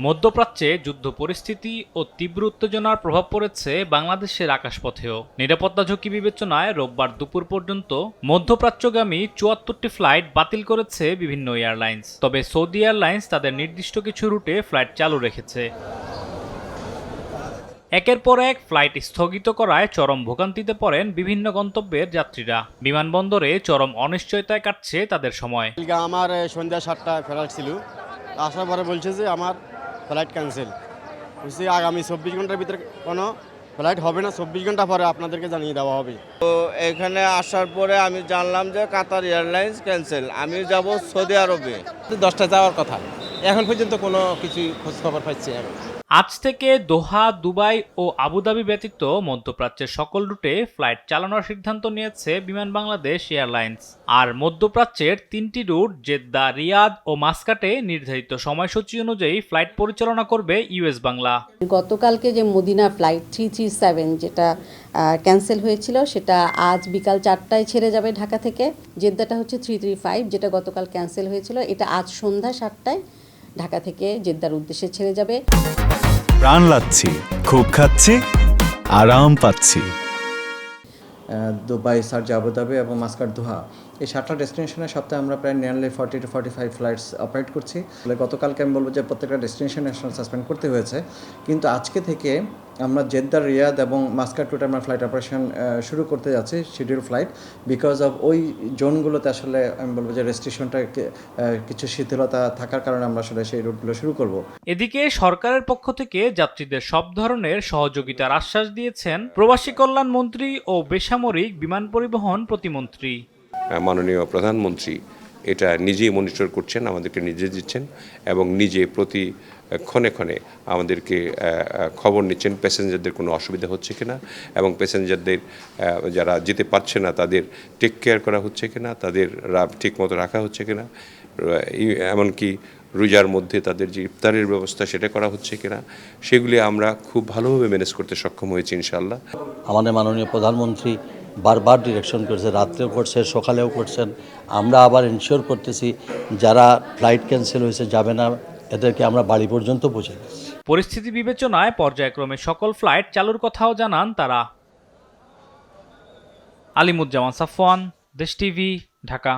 মধ্যপ্রাচ্যে যুদ্ধ পরিস্থিতি ও তীব্র উত্তেজনার প্রভাব পড়েছে বাংলাদেশের আকাশপথেও। নিরাপত্তা ঝুঁকি বিবেচনায় রোববার দুপুর পর্যন্ত মধ্যপ্রাচ্যগামী ৭৪টি ফ্লাইট বাতিল করেছে বিভিন্ন এয়ারলাইন্স। তবে সৌদি এয়ারলাইন্স তাদের নির্দিষ্ট কিছু রুটে ফ্লাইট চালু রেখেছে। একের পর এক ফ্লাইট স্থগিত করায় চরম ভোগান্তিতে পড়েন বিভিন্ন গন্তব্যের যাত্রীরা। বিমানবন্দরে চরম অনিশ্চয়তায় কাটছে তাদের সময়। আমার সন্ধ্যা ৭টায় ফ্লাইট ছিল, আসার পরে বলছে যে আমার ফ্লাইট ক্যান্সেল বলছি, আগামী ২৪ ঘন্টার ভিতরে কোনো ফ্লাইট হবে না, ২৪ ঘন্টা পরে আপনাদেরকে জানিয়ে দেওয়া হবে। তো এখানে আসার পরে আমি জানলাম যে কাতার এয়ারলাইন্স ক্যান্সেল, আমি যাব সৌদি আরবে। 10টায় যাওয়ার কথা, এখন পর্যন্ত কোনো কিছু খোঁজ খবর পাচ্ছি না। আজ থেকে দোহা, দুবাই ও আবুধাবি ব্যতীত মধ্যপ্রাচ্যের সকল রুটে ফ্লাইট চালানোর সিদ্ধান্ত নিয়েছে বিমান বাংলাদেশ এয়ারলাইন্স। আর মধ্যপ্রাচ্যের ৩টি রুট জেদ্দা, রিয়াদ ও মাস্কাটে নির্ধারিত সময়সূচি অনুযায়ী ফ্লাইট পরিচালনা করবে ইউএস বাংলা। গতকালকে যে মদিনা ফ্লাইট 337 যেটা ক্যান্সেল হয়েছিল, সেটা আজ বিকাল 4টায় ছেড়ে যাবে ঢাকা থেকে। জেদ্দাটা হচ্ছে 335 যেটা গতকাল ক্যান্সেল হয়েছিল, এটা আজ সন্ধ্যা 7টায় ঢাকা থেকে জেদ্দার উদ্দেশ্যে ছেড়ে যাবে। প্রাণ লাচ্ছি, খুব খাচ্ছি, আরাম পাচ্ছি। দুবাই, শারজা, আবুধাবি এবং মাস্কাট, দোহা, এই 7টা ডেস্টিনেশনের সপ্তাহে আমরা প্রায় নিয়ারলি 40 to 45 ফ্লাইটস অপারেট করছি। গতকালকে আমি বলবো যে প্রত্যেকটা ডেস্টিনেশন ন্যাশনাল সাসপেন্ড করতে হয়েছে, কিন্তু আজকে থেকে আমরা জেদ্দা, রিয়াদ এবং মাস্কাট রুটে আমরা ফ্লাইট অপারেশন শুরু করতে যাচ্ছি, শিডিউল ফ্লাইট। বিকজ অফ ওই জোনগুলোতে আসলে আমি বলবো যে রেস্ট্রিকশনটা কিছু শিথিলতা থাকার কারণে আমরা আসলে সেই রুটগুলো শুরু করব। এদিকে সরকারের পক্ষ থেকে যাত্রীদের সব ধরনের সহযোগিতার আশ্বাস দিয়েছেন প্রবাসী কল্যাণ মন্ত্রী ও বেসামরিক বিমান পরিবহন প্রতিমন্ত্রী। মাননীয় প্রধানমন্ত্রী এটা নিজেই মনিটর করছেন, আমাদেরকে নির্দেশ দিচ্ছেন এবং নিজে প্রতি ক্ষণে ক্ষণে আমাদেরকে খবর নিচ্ছেন প্যাসেঞ্জারদের কোনো অসুবিধা হচ্ছে কিনা এবং প্যাসেঞ্জারদের যারা যেতে পারছে না তাদের টেক কেয়ার করা হচ্ছে কিনা, তাদের ঠিক মতো রাখা হচ্ছে কিনা, এমনকি রোজার মধ্যে তাদের যে ইফতারের ব্যবস্থা সেটা করা হচ্ছে কিনা, সেগুলি আমরা খুব ভালোভাবে ম্যানেজ করতে সক্ষম হয়েছি ইনশাআল্লাহ। আমাদের মাননীয় প্রধানমন্ত্রী বারবার ডিরেকশন করেছে, রাত্রেও করছেন, সকালেও করছেন। আমরা আবার ইনশিওর করতেছি যারা ফ্লাইট ক্যান্সেল হয়েছে যাবে না, এদেরকে আমরা বাড়ি পর্যন্ত পৌঁছে দিচ্ছি। পরিস্থিতি বিবেচনায় পর্যায়ক্রমে সকল ফ্লাইট চালুর কথাও জানান তারা। আলিমুজ্জামান সাফওয়ান, দেশ টিভি, ঢাকা।